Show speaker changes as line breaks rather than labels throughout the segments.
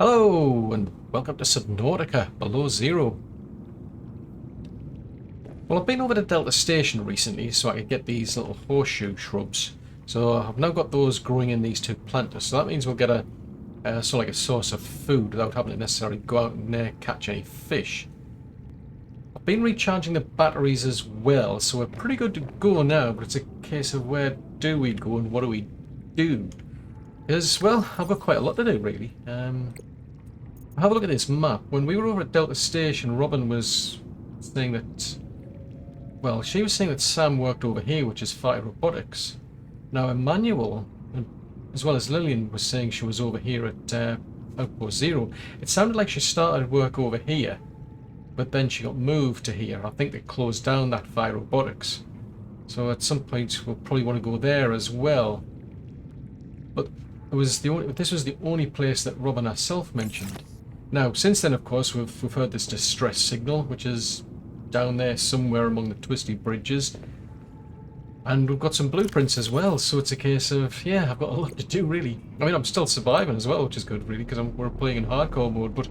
Hello, and welcome to Subnautica Below Zero. Well, I've been over to Delta Station recently so I could get these little horseshoe shrubs. So I've now got those growing in these two planters. So that means we'll get a sort of like a source of food without having to necessarily go out and catch any fish. I've been recharging the batteries as well, so we're pretty good to go now, but it's a case of where do we go and what do we do? Because, well, I've got quite a lot to do, really. Have a look at this map. When we were over at Delta Station, Robin was saying that... Well, she was saying that Sam worked over here, which is Fire Robotics. Now, Emmanuel, as well as Lillian, was saying she was over here at Ep4 Zero. It sounded like she started work over here, but then she got moved to here. I think they closed down that Fire Robotics. So at some point, we'll probably want to go there as well. But this was the only place that Robin herself mentioned. Now, since then, of course, we've heard this distress signal, which is down there somewhere among the twisty bridges. And we've got some blueprints as well, so it's a case of, yeah, I've got a lot to do, really. I mean, I'm still surviving as well, which is good, really, because we're playing in hardcore mode. But,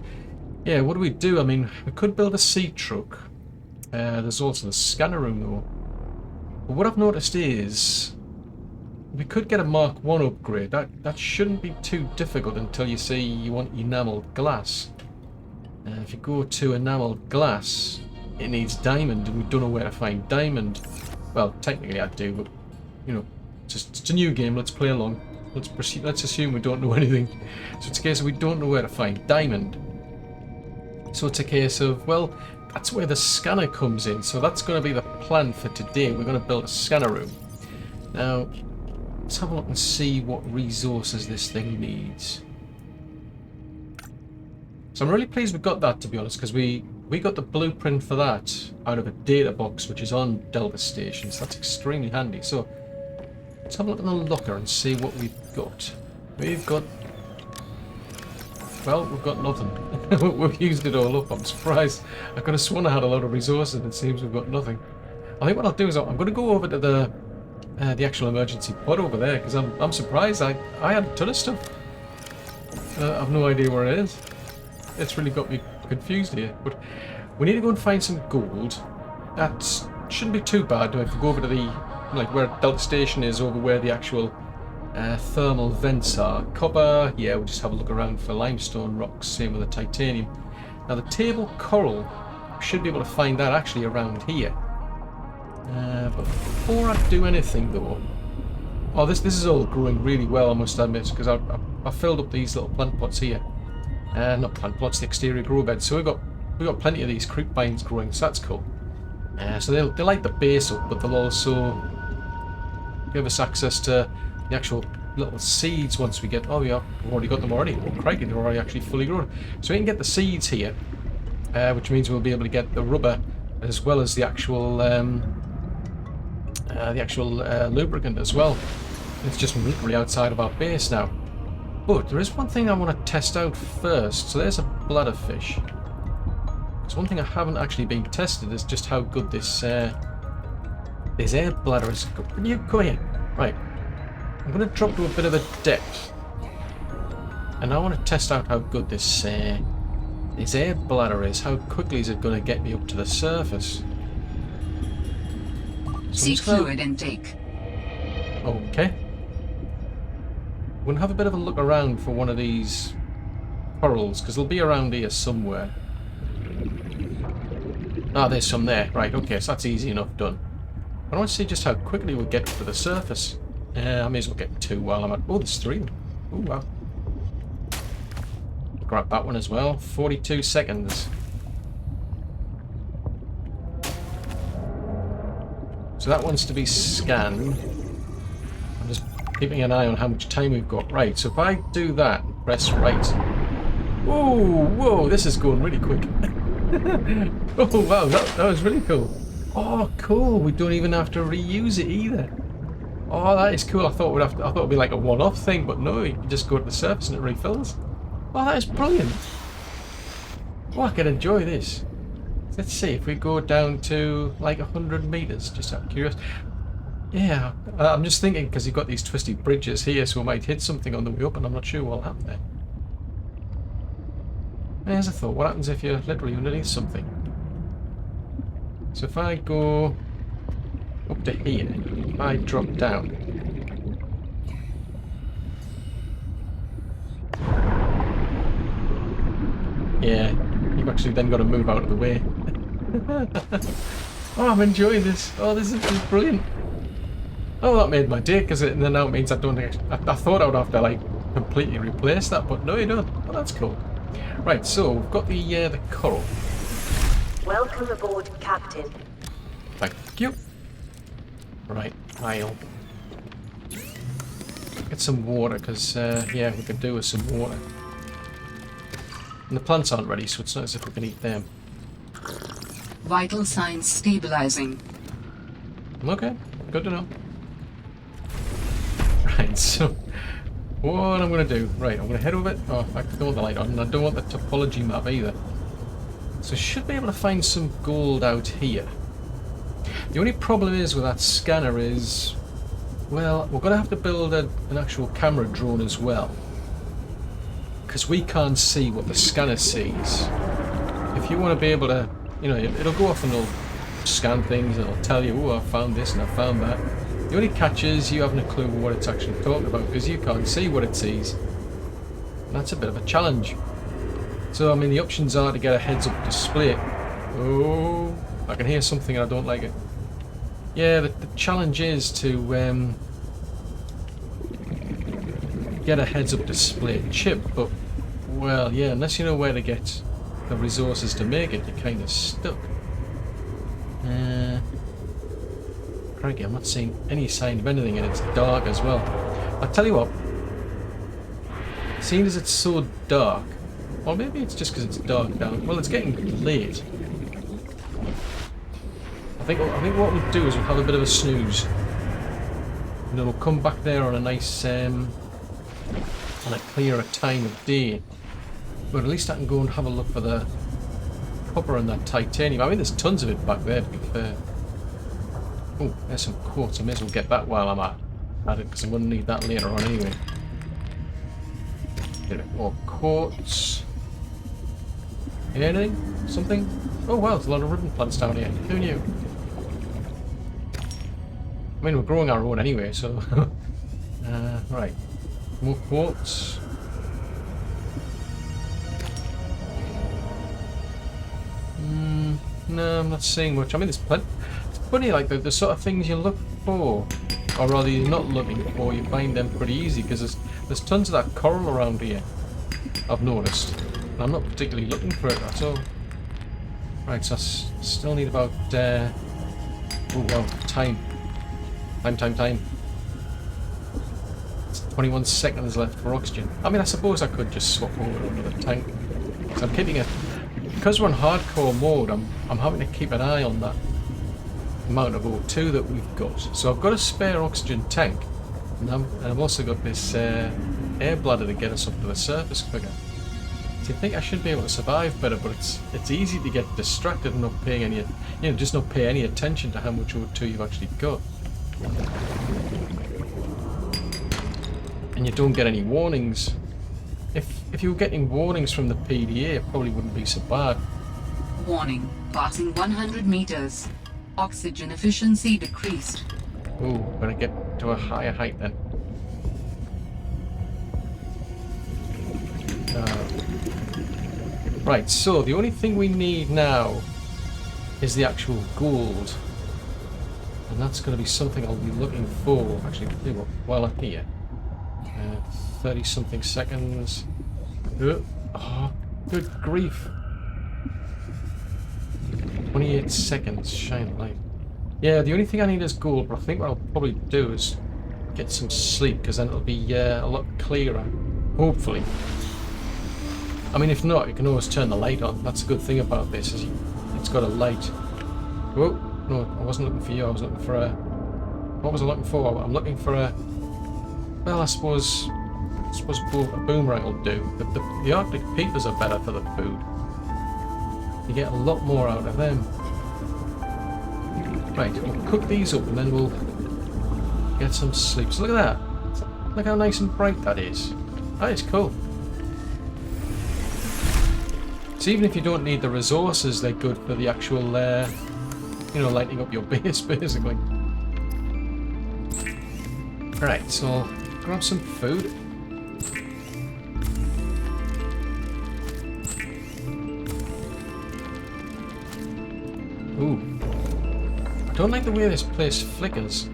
yeah, what do we do? I mean, we could build a sea truck. There's also the scanner room, though. But what I've noticed is... we could get a Mark 1 upgrade. That shouldn't be too difficult until you say you want enameled glass. If you go to enameled glass, it needs diamond, and we don't know where to find diamond. Well, technically I do, but you know, it's a new game. Let's play along. Let's assume we don't know anything. So it's a case of we don't know where to find diamond. So it's a case of, well, that's where the scanner comes in. So that's going to be the plan for today. We're going to build a scanner room. Now, let's have a look and see what resources this thing needs. So I'm really pleased we got that, to be honest, because we got the blueprint for that out of a data box which is on Delta Station, so that's extremely handy. So let's have a look in the locker and see what we've got. We've got... well, we've got nothing. We've used it all up. I'm surprised. I could have sworn I had a lot of resources, and it seems we've got nothing. I think what I'll do is I'm going to go over to the actual emergency pod over there, because I'm surprised. I had a ton of stuff. I've no idea where it is. It's really got me confused here. But we need to go and find some gold. That shouldn't be too bad. If we go over to the, like, where Delta Station is, over where the actual thermal vents are. Copper, yeah, we'll just have a look around for limestone rocks. Same with the titanium. Now the table coral, we should be able to find that actually around here. But before I do anything though, oh, this is all growing really well, I must admit, because I filled up these little plant pots here. Not plant pots, the exterior grow beds. So we've got plenty of these creep vines growing, so that's cool. So they'll light the base up, but they'll also give us access to the actual little seeds once we get. Oh yeah, we've already got them already. Oh crikey, they're already actually fully grown. So we can get the seeds here, which means we'll be able to get the rubber as well as the actual lubricant as well. It's just literally outside of our base now. But there is one thing I want to test out first. So there's a bladder fish. So one thing I haven't actually been tested is just how good this air bladder is. Can you come here? Right. I'm going to drop to a bit of a depth, and I want to test out how good this air bladder is. How quickly is it going to get me up to the surface?
Seek fluid intake.
Okay. We'll have a bit of a look around for one of these corals, because they'll be around here somewhere. Ah, there's some there. Right, okay, so that's easy enough done. I want to see just how quickly we'll get to the surface. I may as well get two while I'm at... oh, there's three. Oh, wow. Grab that one as well. 42 seconds. So that one's to be scanned. I'm just keeping an eye on how much time we've got. Right, so if I do that and press right... oh, whoa, this is going really quick. Oh, wow, that was really cool. Oh, cool, we don't even have to reuse it either. Oh, that is cool. I thought it'd be like a one-off thing, but no, you can just go to the surface and it refills. Oh, that is brilliant. Oh, I can enjoy this. Let's see if we go down to like 100 meters, just out of curiosity. Yeah, I'm just thinking because you've got these twisty bridges here, so we might hit something on the way up, and I'm not sure what'll happen there. There's a thought. What happens if you're literally underneath something? So if I go up to here, if I drop down. Yeah, you've actually then got to move out of the way. Oh, I'm enjoying this. Oh, this is brilliant. Oh, that made my day, because it then now means I don't actually, I thought I would have to like completely replace that, but no, you don't. Oh, that's cool. Right, so we've got the coral.
Welcome aboard, Captain.
Thank you. Right, I'll get some water, because yeah, we could do with some water. And the plants aren't ready, so it's not as if we can eat them.
Vital signs stabilizing.
Okay, good to know. Right, so what I'm going to do, right, I'm going to head over it. Oh, I don't want the light on, and I don't want the topology map either. So should be able to find some gold out here. The only problem is with that scanner is, well, we're going to have to build an actual camera drone as well. Because we can't see what the scanner sees. If you want to be able to, you know, it'll go off and it'll scan things and it'll tell you, oh, I found this and I found that. The only catch is you haven't a clue what it's actually talking about because you can't see what it sees. And that's a bit of a challenge. So, I mean, the options are to get a heads-up display. Oh, I can hear something and I don't like it. Yeah, the challenge is to get a heads-up display chip, but, well, yeah, unless you know where to get the resources to make it, you're kind of stuck. Crikey, I'm not seeing any sign of anything, and it's dark as well. I'll tell you what, seeing as it's so dark, or maybe it's just because it's dark down, well, it's getting late. I think what we'll do is we'll have a bit of a snooze, and then we'll come back there on a nice, on a clearer time of day. But at least I can go and have a look for the copper and that titanium. I mean, there's tons of it back there, to be fair. Oh, there's some quartz. I may as well get that while I'm at it, because I'm going to need that later on anyway. Get a bit more quartz. Anything? Something? Oh, wow, there's a lot of ribbon plants down here. Who knew? I mean, we're growing our own anyway, so... right. More quartz. No, I'm not seeing much. I mean, there's plenty. It's funny, like the sort of things you look for, or rather you're not looking for, you find them pretty easy because there's tons of that coral around here. I've noticed, and I'm not particularly looking for it at all. Right, so I still need about. Oh well, time. It's 21 seconds left for oxygen. I mean, I suppose I could just swap over to another tank. So I'm keeping it. Because we're in hardcore mode, I'm having to keep an eye on that amount of O2 that we've got. So I've got a spare oxygen tank, and I've also got this air bladder to get us up to the surface quicker. So you think I should be able to survive better, but it's easy to get distracted and not paying any, just not pay any attention to how much O2 you've actually got. And you don't get any warnings. If you were getting warnings from the PDA, it probably wouldn't be so bad.
Warning, passing 100 meters. Oxygen efficiency decreased.
Ooh, we're gonna get to a higher height then. Right, so the only thing we need now is the actual gold. And that's going to be something I'll be looking for. Actually, while I'm here. 30 something seconds. Oh, good grief. 28 seconds, shine light. Yeah, the only thing I need is gold, but I think what I'll probably do is get some sleep, because then it'll be a lot clearer. Hopefully. I mean, if not, you can always turn the light on. That's a good thing about this, is it's got a light. Whoa, no, I wasn't looking for you, I was looking for a... What was I looking for? I'm looking for a... Well, I suppose a boomerang will do. The Arctic peepers are better for the food. You get a lot more out of them. Right, we'll cook these up and then we'll get some sleep. So look at that. Look how nice and bright that is. That is cool. So even if you don't need the resources, they're good for the actual, you know, lighting up your base, basically. Right, so grab some food. Ooh. I don't like the way this place flickers.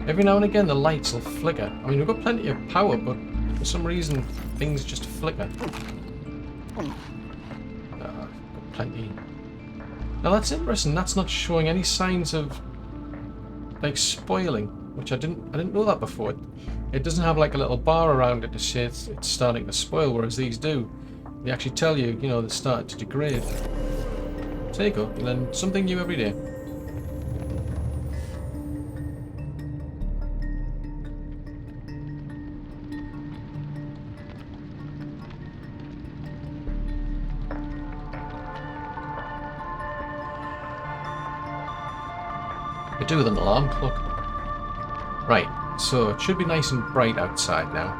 Every now and again the lights will flicker. I mean, we've got plenty of power, but for some reason things just flicker. Got plenty. Now that's interesting. That's not showing any signs of like spoiling, which I didn't know that before. It doesn't have like a little bar around it to say it's starting to spoil, whereas these do. They actually tell you, you know, they're starting to degrade. So there you go. You learn something new every day. Could do with an alarm clock. Right, so it should be nice and bright outside now.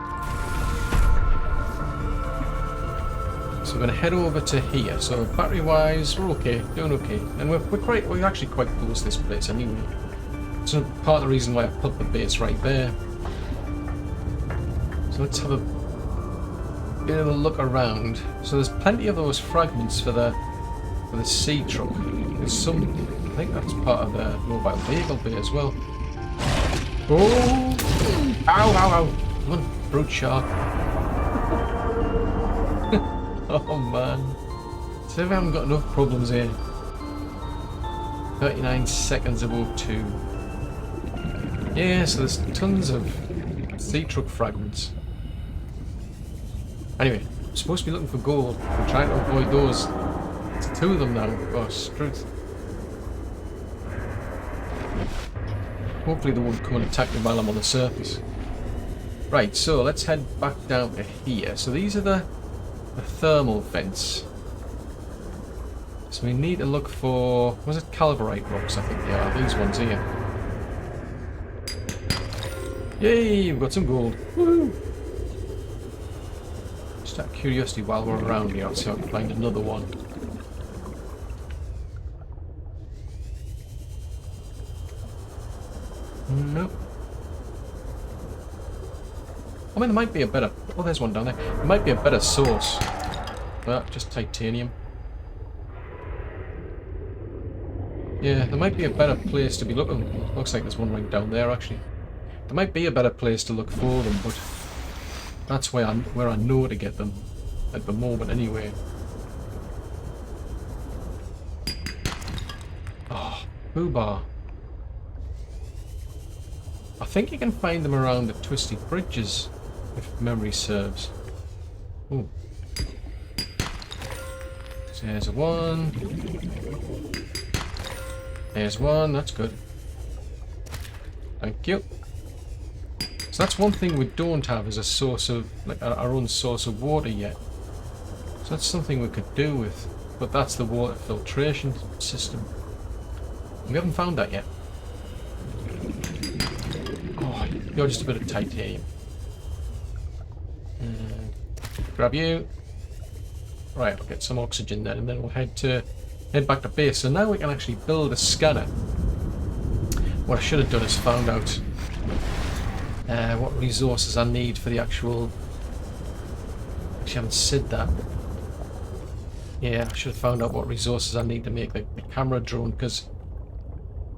So we're going to head over to here. So battery-wise, we're okay, doing okay, and we're actually quite close to this place anyway. So part of the reason why I put the base right there. So let's have a bit of a look around. So there's plenty of those fragments for the sea truck. There's some. I think that's part of the mobile vehicle bay as well. Oh! Ow! Ow! Ow! Come on, brute shark. Oh man. So we haven't got enough problems here. 39 seconds of O2. Yeah, so there's tons of sea truck fragments. Anyway, I'm supposed to be looking for gold. I'm trying to avoid those. There's 2 of them now. Oh, truth. Hopefully they won't come and attack me while I'm on the surface. Right, so let's head back down to here. So these are the thermal vents. So we need to look for... was it calibrite rocks? I think they are. These ones here. Yay! We've got some gold. Woohoo! Just out of curiosity while we're around here, I'll see if I can find another one. Nope. I mean, there might be a better... oh, there's one down there. There might be a better source. But just titanium. Yeah, there might be a better place to be looking. Looks like there's one right down there, actually. There might be a better place to look for them, but that's where I know to get them. At the moment, anyway. Oh, Boobar. I think you can find them around the twisty bridges, if memory serves. Ooh. So there's one. There's one, that's good. Thank you. So that's one thing we don't have is a source of, like, our own source of water yet. So that's something we could do with, but that's the water filtration system. We haven't found that yet. You're just a bit of titanium. Grab you. Right, I'll get some oxygen then, and then we'll head back to base. So now we can actually build a scanner. What I should have done is found out what resources I need for the actual... actually, I haven't said that. Yeah, I should have found out what resources I need to make the camera drone, because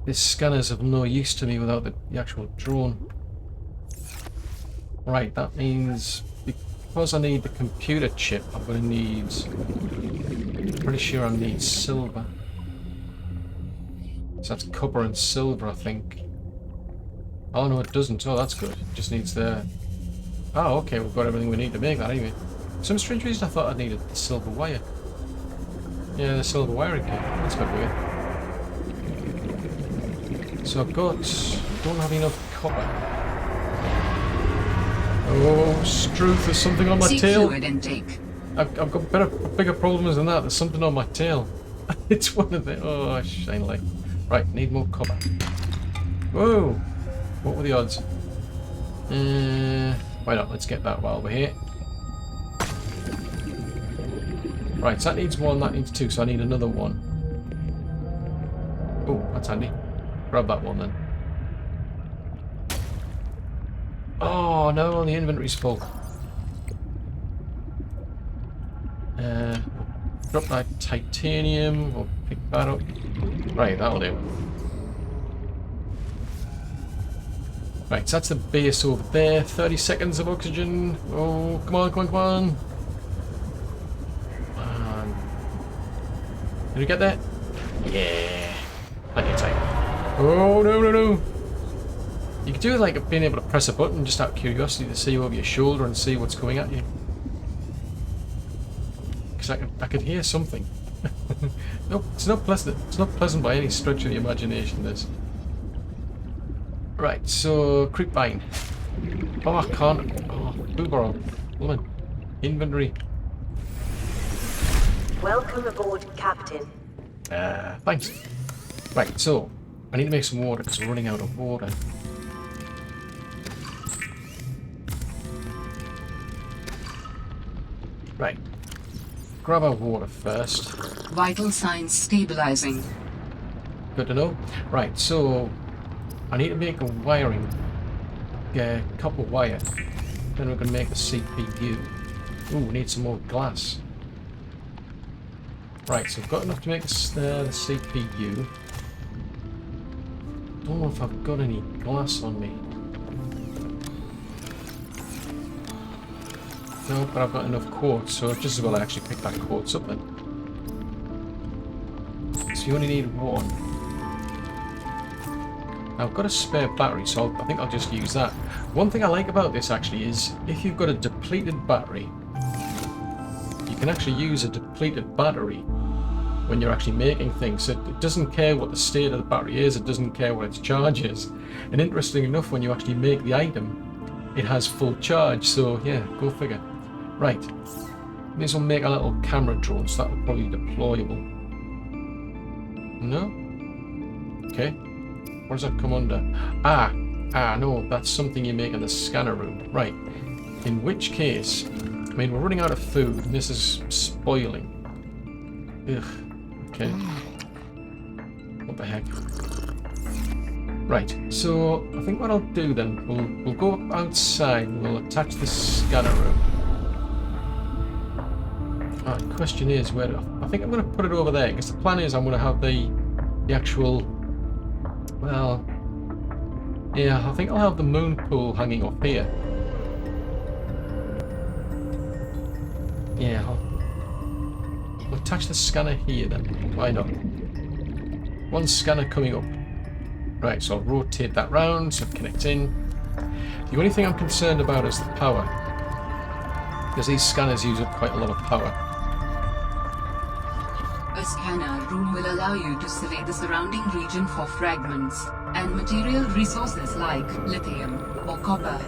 these scanners have no use to me without the actual drone. Right, that means because I need the computer chip, I'm going to need... pretty sure I need silver. So that's copper and silver, I think. Oh no, it doesn't. Oh, that's good. It just needs the... oh, okay, we've got everything we need to make that anyway. For some strange reason I thought I needed the silver wire. Yeah, the silver wiring kit. That's a bit weird. So I've got... don't have enough copper. Oh, Struth, there's something on my tail.
Fluid intake.
I've got bigger problems than that. There's something on my tail. It's one of the... oh, shine light. Right, need more copper. Whoa! What were the odds? Why not? Let's get that while we're here. Right, so that needs one, that needs two, so I need another one. Oh, that's handy. Grab that one then. Oh no, the inventory's full. Drop that titanium, we'll pick that up. Right, that'll do. Right, so that's the base over there. 30 seconds of oxygen. Oh, come on, come on, come on. Did we get there? Yeah. Plenty of time. Oh, no, no, no. You could do it like being able to press a button just out of curiosity to see over your shoulder and see what's coming at you. Because I could hear something. Nope, it's not pleasant. It's not pleasant by any stretch of the imagination, this. Right, so creepvine. Oh, I can't. Oh, Boobarrow. Woman. Inventory.
Welcome aboard, Captain.
Thanks. Right, so I need to make some water because we're running out of water. Right. Grab our water first.
Vital signs stabilizing.
Good to know. Right, so I need to make a wiring, copper wire. Then we're going to make a CPU. Ooh, we need some more glass. Right, so I've got enough to make the CPU. Don't know if I've got any glass on me. No, but I've got enough quartz, so just as well I actually pick that quartz up then. So you only need one. Now I've got a spare battery, so I think I'll just use that. One thing I like about this actually is if you've got a depleted battery, you can actually use a depleted battery when you're actually making things. So it doesn't care what the state of the battery is, it doesn't care what its charge is. And interesting enough, when you actually make the item, it has full charge, so yeah, go figure. Right, may as well make a little camera drone, so that will probably be deployable. No? Okay. What does that come under? No, that's something you make in the scanner room. Right. In which case, I mean, we're running out of food, and this is spoiling. Ugh. Okay. What the heck? Right. So I think what I'll do then, we'll go outside and we'll attach the scanner room. The question is where I think I'm going to put it over there because the plan is I'm going to have the actual. Well, yeah, I think I'll have the moon pool hanging up here. Yeah, I'll attach the scanner here then. Why not? One scanner coming up. Right, so I'll rotate that round so it connects in. The only thing I'm concerned about is the power, because these scanners use up quite a lot of power.
A scanner room will allow you to survey the surrounding region for fragments and material resources like lithium or copper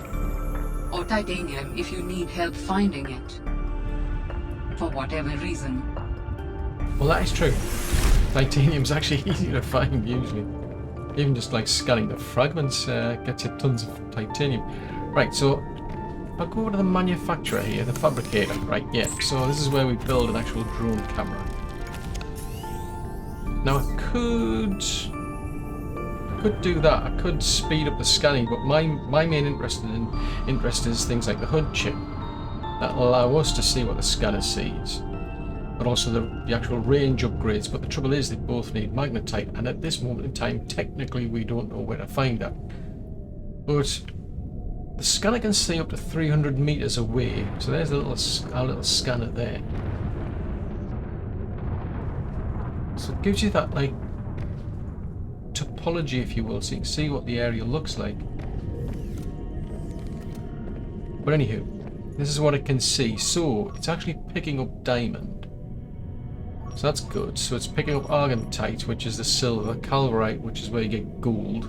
or titanium if you need help finding it. For whatever reason.
Well, that is true. Titanium's actually easy to find usually. Even just like scanning the fragments gets you tons of titanium. Right, so I'll go over to the manufacturer here, the fabricator. Right, yeah, so this is where we build an actual drone camera. Now I could do that. I could speed up the scanning, but my main interest is things like the HUD chip that allow us to see what the scanner sees, but also the actual range upgrades. But the trouble is, they both need magnetite, and at this moment in time, technically, we don't know where to find that. But the scanner can see up to 300 meters away, so there's our little scanner there. So it gives you that like topology, if you will, so you can see what the area looks like. But anywho, this is what it can see. So it's actually picking up diamond. So that's good. So it's picking up argentite, which is the silver, calverite, which is where you get gold.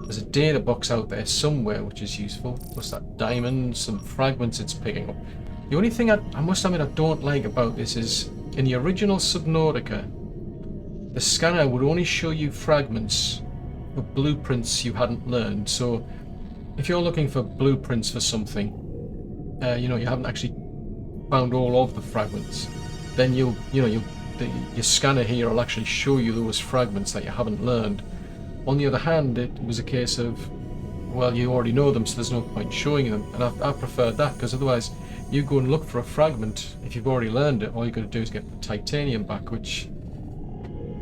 There's a data box out there somewhere which is useful. Plus that diamond, some fragments it's picking up. The only thing I must admit I don't like about this is in the original Subnautica, the scanner would only show you fragments of blueprints you hadn't learned. So if you're looking for blueprints for something, you haven't actually found all of the fragments. then your scanner here will actually show you those fragments that you haven't learned. On the other hand, it was a case of, well, you already know them, so there's no point showing them. And I preferred that, because otherwise you go and look for a fragment. If you've already learned it, all you've got to do is get the titanium back, which,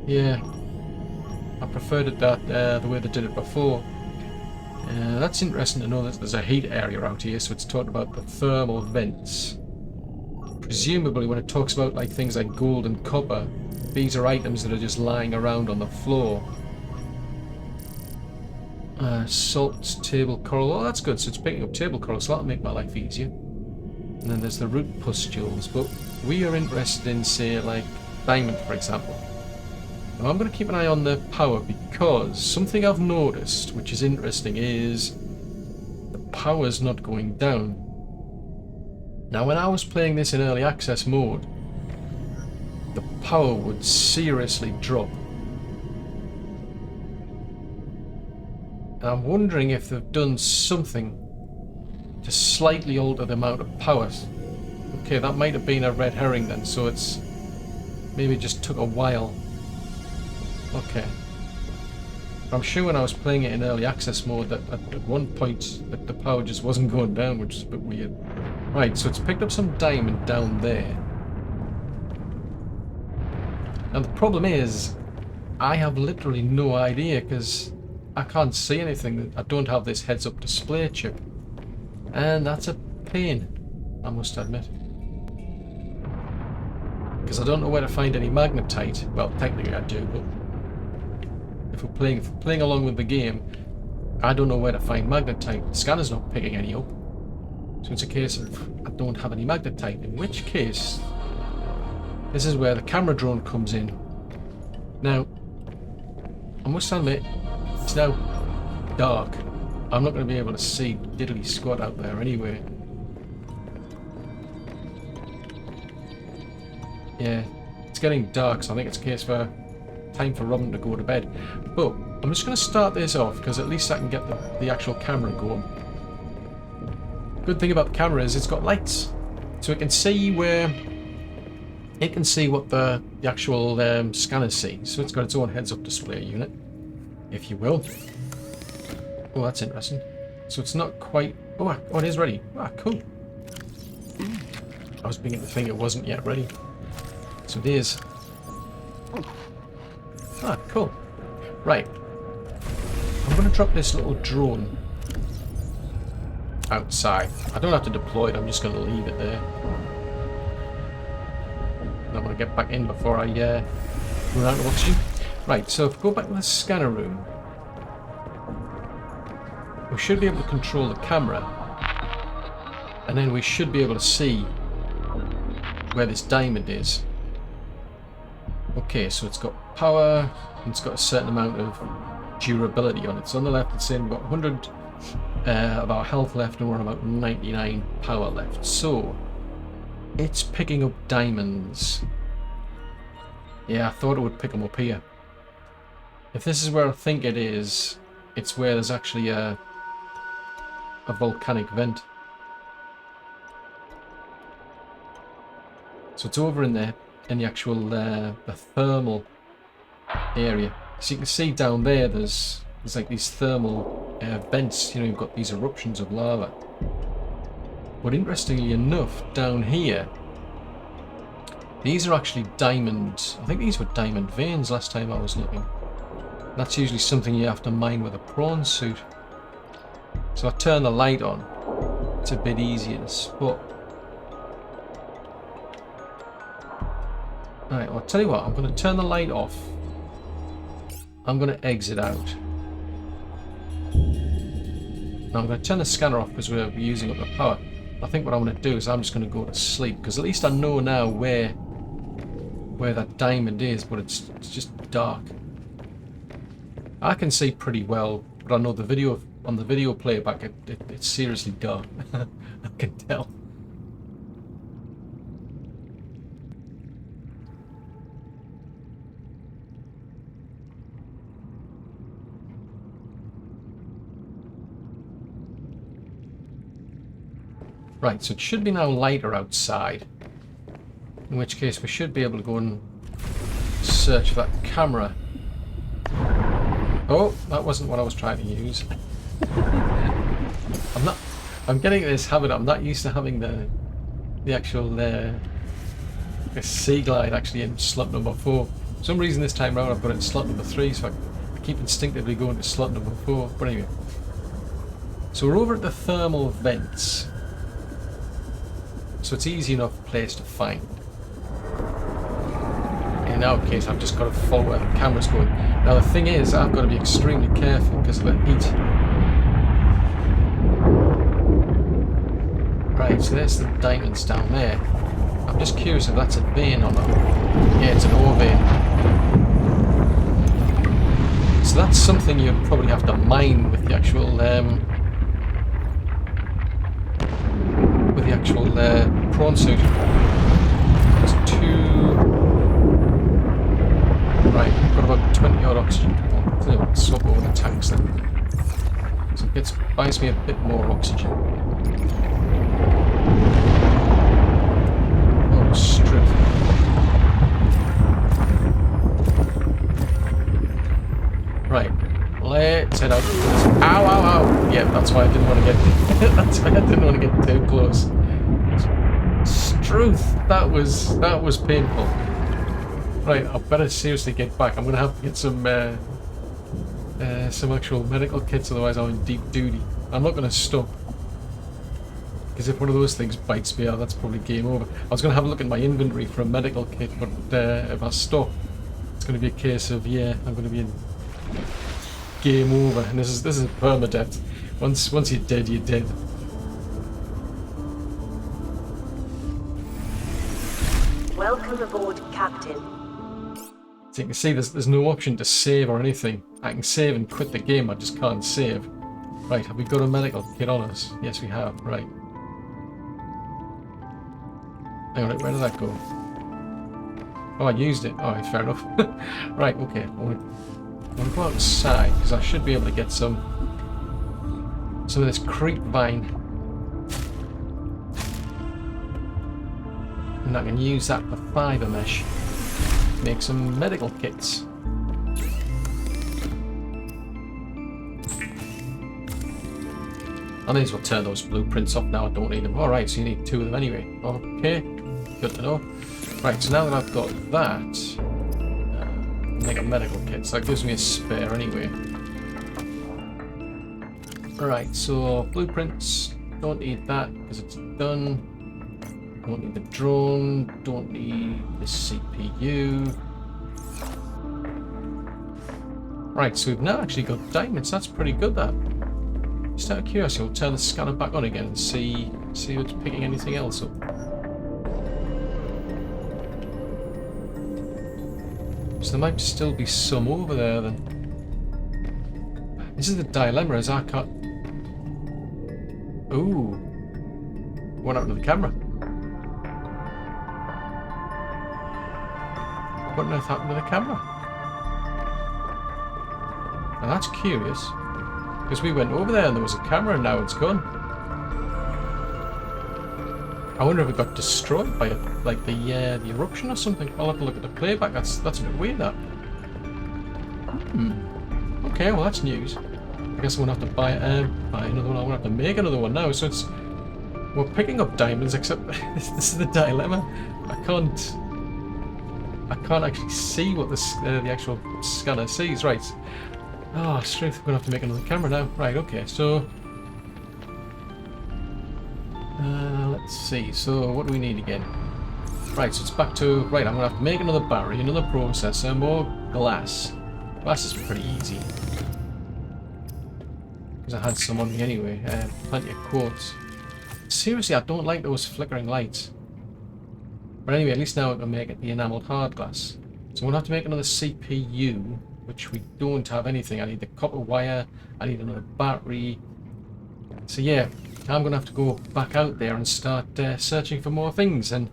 yeah, I preferred it that the way they did it before. That's interesting to know that there's a heat area out here, so it's talking about the thermal vents. Presumably when it talks about like things like gold and copper, these are items that are just lying around on the floor. Salt table coral. Oh, that's good. So it's picking up table coral, so that'll make my life easier. And then there's the root pustules. But we are interested in, say, like diamond, for example. Now, I'm going to keep an eye on the power, because something I've noticed, which is interesting, is the power's not going down. Now, when I was playing this in early access mode, the power would seriously drop. And I'm wondering if they've done something to slightly alter the amount of power. Okay, that might have been a red herring then, so it's maybe it just took a while. Okay. But I'm sure when I was playing it in early access mode that at one point the power just wasn't going down, which is a bit weird. Right, so it's picked up some diamond down there. And the problem is, I have literally no idea, because I can't see anything. I don't have this heads-up display chip. And that's a pain, I must admit. Because I don't know where to find any magnetite. Well, technically I do, but if we're playing along with the game, I don't know where to find magnetite. The scanner's not picking any up. So it's a case of I don't have any magnetite, in which case this is where the camera drone comes in. Now, I must admit, it's now dark. I'm not going to be able to see diddly squat out there anyway. Yeah, it's getting dark, so I think it's a case for time for Robin to go to bed. But I'm just going to start this off, because at least I can get the actual camera going. Good thing about the camera is it's got lights, so it can see where it can see what the actual scanners see. So it's got its own heads-up display unit, if you will. Oh, that's interesting. So it's not quite... Oh, it is ready. Ah, cool. I was beginning to think it wasn't yet ready. So it is. Ah, cool. Right. I'm going to drop this little drone outside. I don't have to deploy it, I'm just going to leave it there. I'm going to get back in before I run out of oxygen. Right, so if we go back to the scanner room, we should be able to control the camera, and then we should be able to see where this diamond is. Okay, so it's got power, and it's got a certain amount of durability on it. So on the left it's saying we've got 100 of our health left, and we're on about 99 power left. So it's picking up diamonds. Yeah, I thought it would pick them up here. If this is where I think it is, it's where there's actually a volcanic vent. So it's over in there, in the actual the thermal area. So you can see down there there's like these thermal vents. You know, you've got these eruptions of lava. But interestingly enough, down here, these are actually diamonds. I think these were diamond veins last time I was looking. That's usually something you have to mine with a prawn suit. So I turn the light on. It's a bit easier to spot. Alright, well, I'll tell you what, I'm going to turn the light off. I'm going to exit out. Now I'm going to turn the scanner off because we're using up the power. I think what I'm going to do is I'm just going to go to sleep, because at least I know now where that diamond is, but it's just dark. I can see pretty well, but I know the video on the video playback it's seriously dark. I can tell. Right, so it should be now lighter outside. In which case we should be able to go and search for that camera. Oh, that wasn't what I was trying to use. I'm getting this habit. I'm not used to having the actual the sea glide actually in slot number 4. For some reason this time around I've got it in slot number 3, so I keep instinctively going to slot number 4. But anyway, so we're over at the thermal vents, so it's easy enough place to find. In our case, I've just got to follow where the camera's going. Now the thing is, I've got to be extremely careful because of the heat. Right, so there's the diamonds down there. I'm just curious if that's a vein or not. Yeah, it's an ore vein. So that's something you probably have to mine with the actual prawn suit. There's 2. Right, we've got about 20 odd oxygen. I'll swap over the tanks then. So it buys me a bit more oxygen. Oh, strip. Right, let's head out. Ow, ow, ow! Yeah, that's why I didn't want to get. That's why I didn't want to get too close. Struth, that was painful. Right, I better seriously get back. I'm gonna have to get some actual medical kits, otherwise I'm in deep duty. I'm not gonna stop, because if one of those things bites me out, that's probably game over. I was gonna have a look at my inventory for a medical kit, but if I stop, it's gonna be a case of I'm gonna be in game over. And this is permadeath. Once you're dead, you're dead.
Welcome aboard, Captain.
So you can see there's no option to save or anything. I can save and quit the game, I just can't save. Right, have we got a medical kit on us? Yes, we have, right. Hang on, where did that go? Oh, I used it. Alright, fair enough. Right, okay. I'm gonna go outside, because I should be able to get some of this creep vine. And I can use that for fiber mesh. Make some medical kits. I may as well turn those blueprints off now, I don't need them. Alright, so you need 2 of them anyway. Okay, good to know. Right, so now that I've got that, make a medical kit, so that gives me a spare anyway. Alright, so blueprints, don't need that because it's done. Don't need the drone, don't need the CPU. Right, so we've now actually got diamonds, that's pretty good that. Just out of curiosity, we'll turn the scanner back on again and see if it's picking anything else up. So there might still be some over there then. This is the dilemma, is I can't... Ooh. What happened to the camera? What on earth happened to the camera? Now that's curious. Because we went over there and there was a camera and now it's gone. I wonder if it got destroyed by like the eruption or something. I'll have to look at the playback. That's a bit weird that. Okay, well that's news. I guess I'm gonna have to buy another one. I'm gonna have to make another one now. So we're picking up diamonds, except this is the dilemma. I can't actually see what the actual scanner sees. Right. Oh, strength. We're gonna have to make another camera now. Right. Okay. So let's see. So what do we need again? Right. So it's back to right. I'm gonna have to make another battery, another processor, more glass. Glass is pretty easy because I had some on me anyway. Plenty of quartz. Seriously, I don't like those flickering lights. But anyway, at least now I can make it the enameled hard glass. So we'll have to make another CPU, which we don't have anything. I need the copper wire, I need another battery. So yeah, I'm going to have to go back out there and start searching for more things. And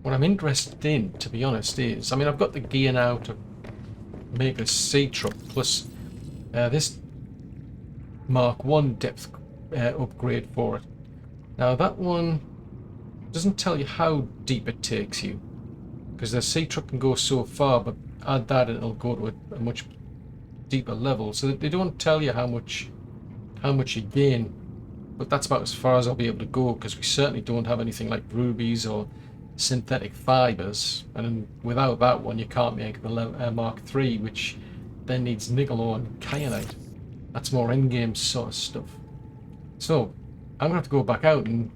what I'm interested in, to be honest, is... I mean, I've got the gear now to make a sea truck, plus this Mark 1 depth upgrade for it. Now that one... It doesn't tell you how deep it takes you, because the sea truck can go so far, but add that and it'll go to a much deeper level. So they don't tell you how much you gain, but that's about as far as I'll be able to go, because we certainly don't have anything like rubies or synthetic fibers, and without that one you can't make the Mark III, which then needs nickel ore and kyanite. That's more in-game sort of stuff. So I'm gonna have to go back out and,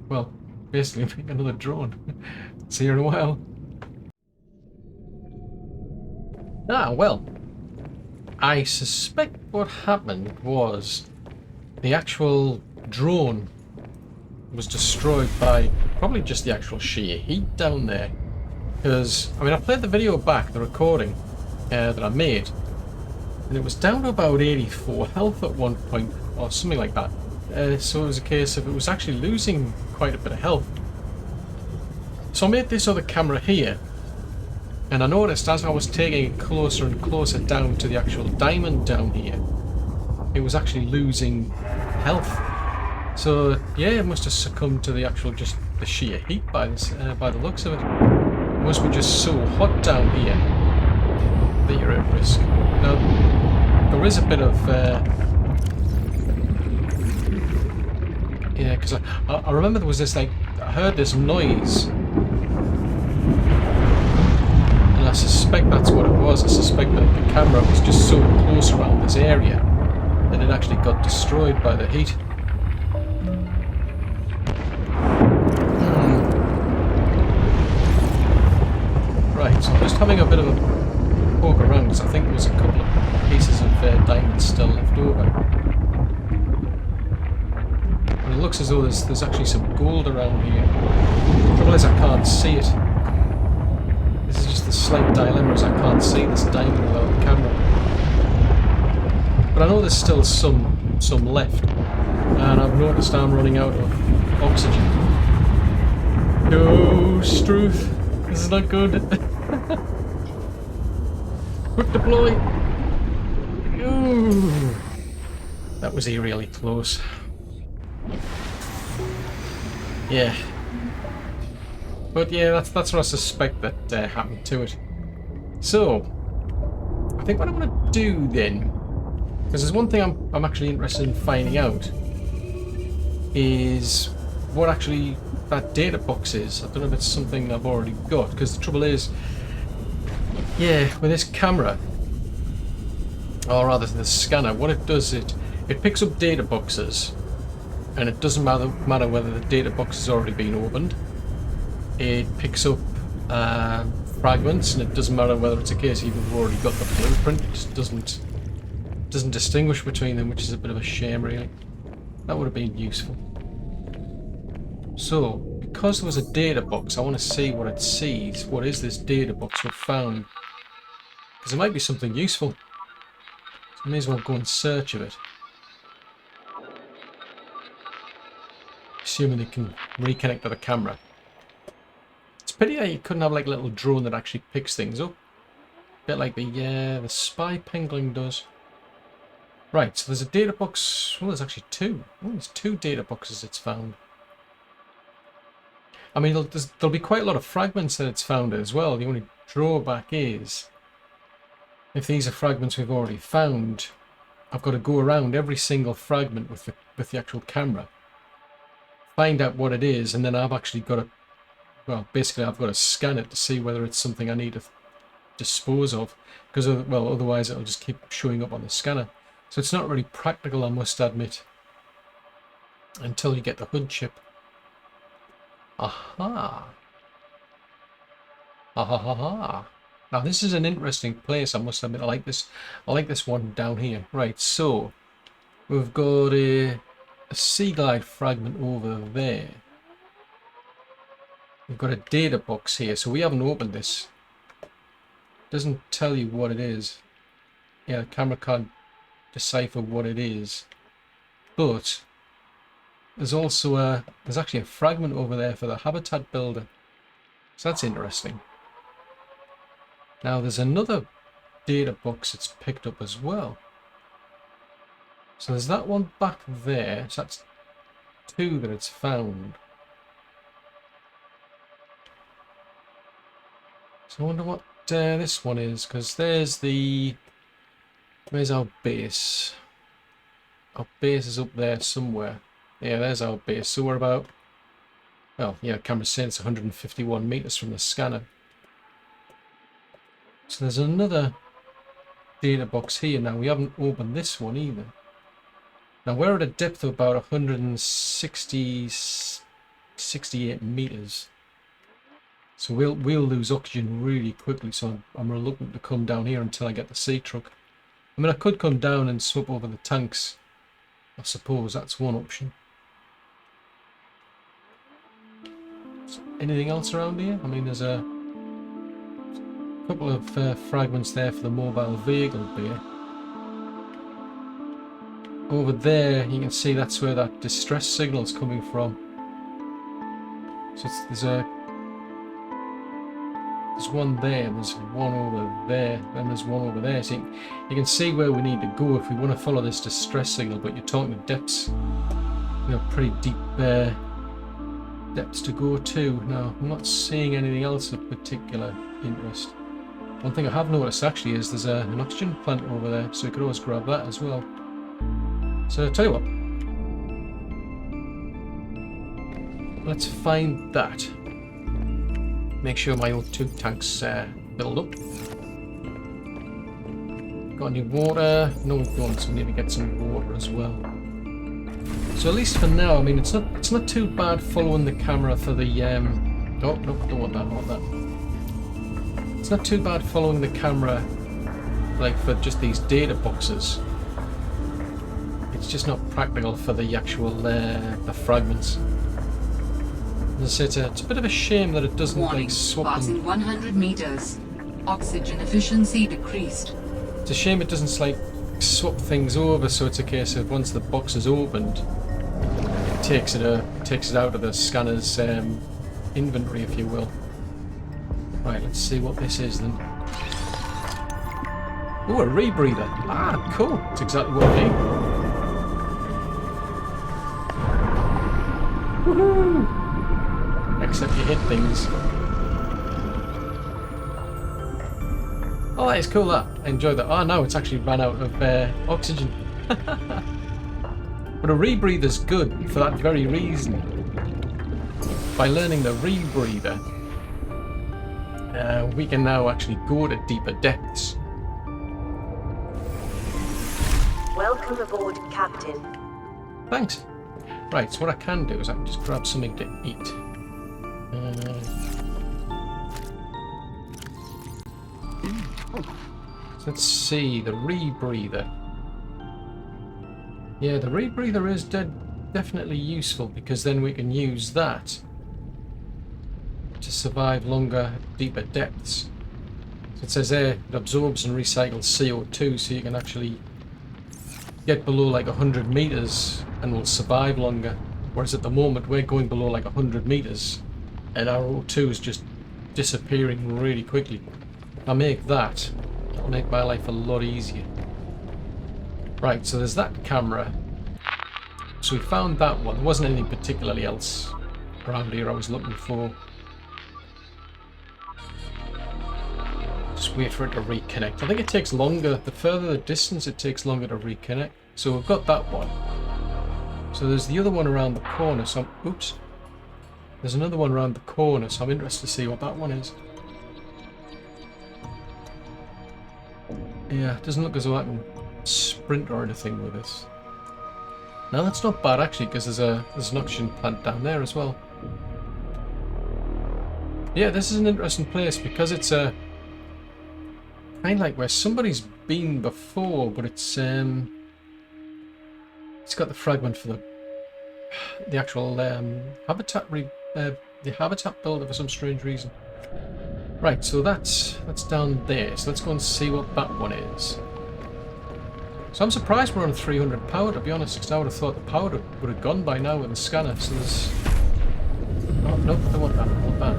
well, basically make another drone. See you in a while. Ah, well, I suspect what happened was the actual drone was destroyed by probably just the actual sheer heat down there. Because, I mean, I played the video back, the recording that I made, and it was down to about 84 health at one point, or something like that. So it was a case of it was actually losing quite a bit of health. So I made this other camera here, and I noticed as I was taking it closer and closer down to the actual diamond down here, it was actually losing health. So yeah, it must have succumbed to the actual just the sheer heat by the looks of it. It must be just so hot down here that you're at risk. Now there is a bit of yeah, because I remember there was this, like, I heard this noise, and I suspect that's what it was. I suspect that the camera was just so close around this area that it actually got destroyed by the heat. Right, so I'm just having a bit of a poke around because I think there was a couple of pieces of diamonds still left over. But it looks as though there's actually some gold around here. The trouble is I can't see it. This is just the slight dilemma, as I can't see this diamond without the camera. But I know there's still some left, and I've noticed I'm running out of oxygen. No, Struth. This is not good. Quick deploy. Ooh. That was eerily close. Yeah. But yeah, that's what I suspect that happened to it. So, I think what I'm going to do then, because there's one thing I'm actually interested in finding out, is what actually that data box is. I don't know if it's something I've already got, because the trouble is, yeah, with this camera, or rather the scanner, what it does, it picks up data boxes, and it doesn't matter whether the data box has already been opened. It picks up fragments, and it doesn't matter whether it's a case you've already got the blueprint. It just doesn't distinguish between them, which is a bit of a shame, really. That would have been useful. So, because there was a data box, I want to see what it sees. What is this data box we've found? Because it might be something useful. So I may as well go in search of it. Assuming it can reconnect to the camera. It's a pity that you couldn't have like a little drone that actually picks things up. A bit like the spy penguin does. Right, so there's a data box. Well, there's actually two. Oh, there's two data boxes it's found. I mean, there'll be quite a lot of fragments that it's found as well. The only drawback is, if these are fragments we've already found, I've got to go around every single fragment with the actual camera, find out what it is, and then I've actually got to, well, basically I've got to scan it to see whether it's something I need to dispose of, because, well, otherwise it'll just keep showing up on the scanner. So it's not really practical, I must admit, until you get the hood chip. Aha! Aha! Now this is an interesting place, I must admit. I like this one down here. Right, so we've got a sea glide fragment over there. We've got a data box here, so we haven't opened this. It doesn't tell you what it is. Yeah, the camera can't decipher what it is. But there's also there's actually a fragment over there for the habitat builder. So that's interesting. Now there's another data box it's picked up as well. So there's that one back there. So that's two that it's found. So I wonder what this one is, because there's the... Where's our base? Our base is up there somewhere. Yeah, there's our base. So we're about... Well, yeah, camera's saying it's 151 meters from the scanner. So there's another data box here. Now, we haven't opened this one either. Now, we're at a depth of about 168 meters. So we'll lose oxygen really quickly, so I'm reluctant to come down here until I get the sea truck. I mean, I could come down and swap over the tanks. I suppose that's one option. So anything else around here? I mean, there's a couple of fragments there for the mobile vehicle bay. Over there, you can see that's where that distress signal is coming from. So there's one there, and there's one over there, and there's one over there. So you can see where we need to go if we want to follow this distress signal, but you're talking to depths, you know, pretty deep depths to go to. Now, I'm not seeing anything else of particular interest. One thing I have noticed actually is there's an oxygen plant over there, so you could always grab that as well. So I'll tell you what, let's find that. Make sure my O2 tanks build up. Got any water? No, we don't, so we need to get some water as well. So at least for now, I mean, it's not too bad following the camera for the oh no, don't want that, I want that. It's not too bad following the camera like for just these data boxes. It's just not practical for the actual the fragments. As I say, it's a bit of a shame that it doesn't like swap
passing
them.
100 meters. Oxygen efficiency decreased.
It's a shame it doesn't like swap things over, so it's a case of once the box is opened, it takes it out of the scanner's inventory, if you will. Right, let's see what this is then. Oh, a rebreather. Ah, cool. That's exactly what I need. Woohoo! Except you hit things. Oh, that is cool, that. I enjoyed that. Oh, no, it's actually ran out of oxygen. But a rebreather's good for that very reason. By learning the rebreather, we can now actually go to deeper depths.
Welcome aboard, Captain.
Thanks. Right, so what I can do is I can just grab something to eat. So let's see, the rebreather. Yeah, the rebreather is definitely useful, because then we can use that to survive longer, deeper depths. So it says there it absorbs and recycles CO2, so you can actually get below like 100 meters and will survive longer. Whereas at the moment we're going below like 100 meters and our O2 is just disappearing really quickly. If I make that, it'll make my life a lot easier. Right, so there's that camera. So we found that one. There wasn't anything particularly else around here I was looking for. Just wait for it to reconnect. I think it takes longer. The further the distance, it takes longer to reconnect. So we've got that one. So there's the other one around the corner. So oops. There's another one around the corner. So I'm interested to see what that one is. Yeah, it doesn't look as though I can sprint or anything with this. No, that's not bad actually, because there's an oxygen plant down there as well. Yeah, this is an interesting place because it's a kind of like where somebody's been before, but it's got the fragment for the actual habitat the habitat builder for some strange reason. Right, so that's down there. So let's go and see what that one is. So I'm surprised we're on 300 power, to be honest, because I would have thought the power would have gone by now with the scanner. So there's... Oh, nope, I don't want that. I want that.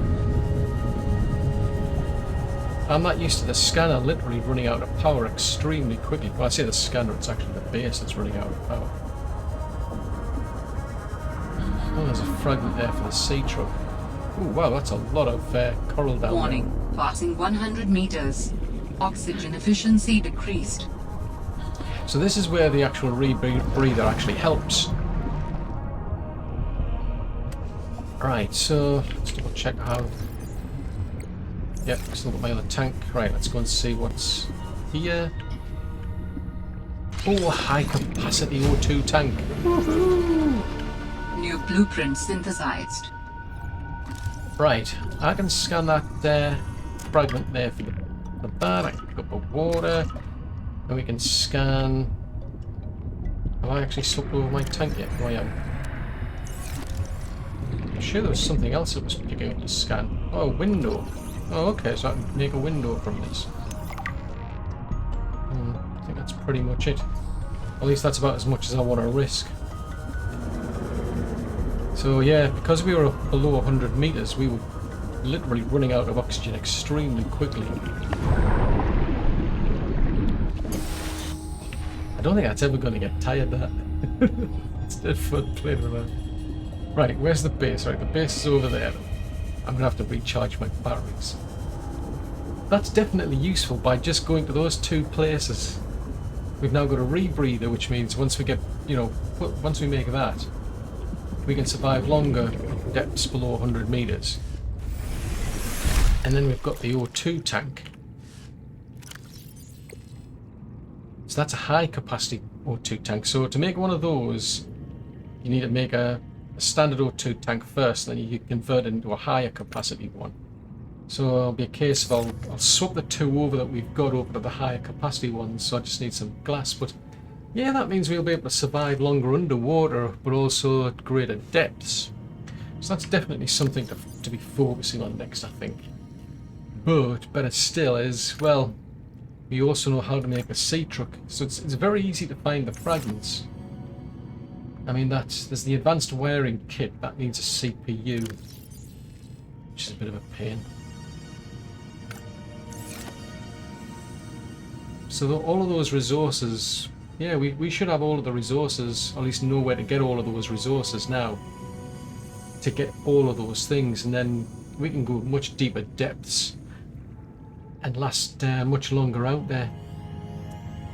I'm not used to the scanner literally running out of power extremely quickly. Well, I say the scanner, it's actually the base that's running out of power. Oh, there's a fragment there for the sea truck. Oh wow, that's a lot of coral down
Warning, passing 100 meters. Oxygen efficiency decreased.
there. So this is where the actual rebreather actually helps. Right, so let's double check how... Yep, still got my other tank. Right, let's go and see what's here. Oh, high capacity O2 tank.
New blueprint synthesized.
Right, I can scan that fragment there for that. I can pick up the water. And we can scan... Have I actually swapped over my tank yet? Oh, I am. I'm sure there was something else that was picking up to scan. Oh, window. Oh, okay, so I can make a window from this. I think that's pretty much it. At least that's about as much as I want to risk. So yeah, because we were below 100 meters, we were literally running out of oxygen extremely quickly. I don't think that's ever going to get tired, that. It's dead fun playing around. Right, where's the base? Right, the base is over there. I'm going to have to recharge my batteries. That's definitely useful by just going to those two places. We've now got a rebreather, which means once we get, you know, once we make that, we can survive longer depths below 100 meters. And then we've got the O2 tank. So that's a high capacity O2 tank. So to make one of those, you need to make a standard O2 tank first, then you convert it into a higher capacity one. So it'll be a case of I'll swap the two over that we've got over to the higher capacity ones, so I just need some glass. But yeah, that means we'll be able to survive longer underwater, but also at greater depths. So that's definitely something to be focusing on next, I think. But better still is, well, we also know how to make a sea truck, so it's very easy to find the fragments. I mean, there's the advanced wiring kit, that needs a CPU, which is a bit of a pain. So all of those resources, yeah, we should have all of the resources, or at least know where to get all of those resources now, to get all of those things, and then we can go much deeper depths and last much longer out there.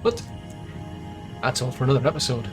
But that's all for another episode.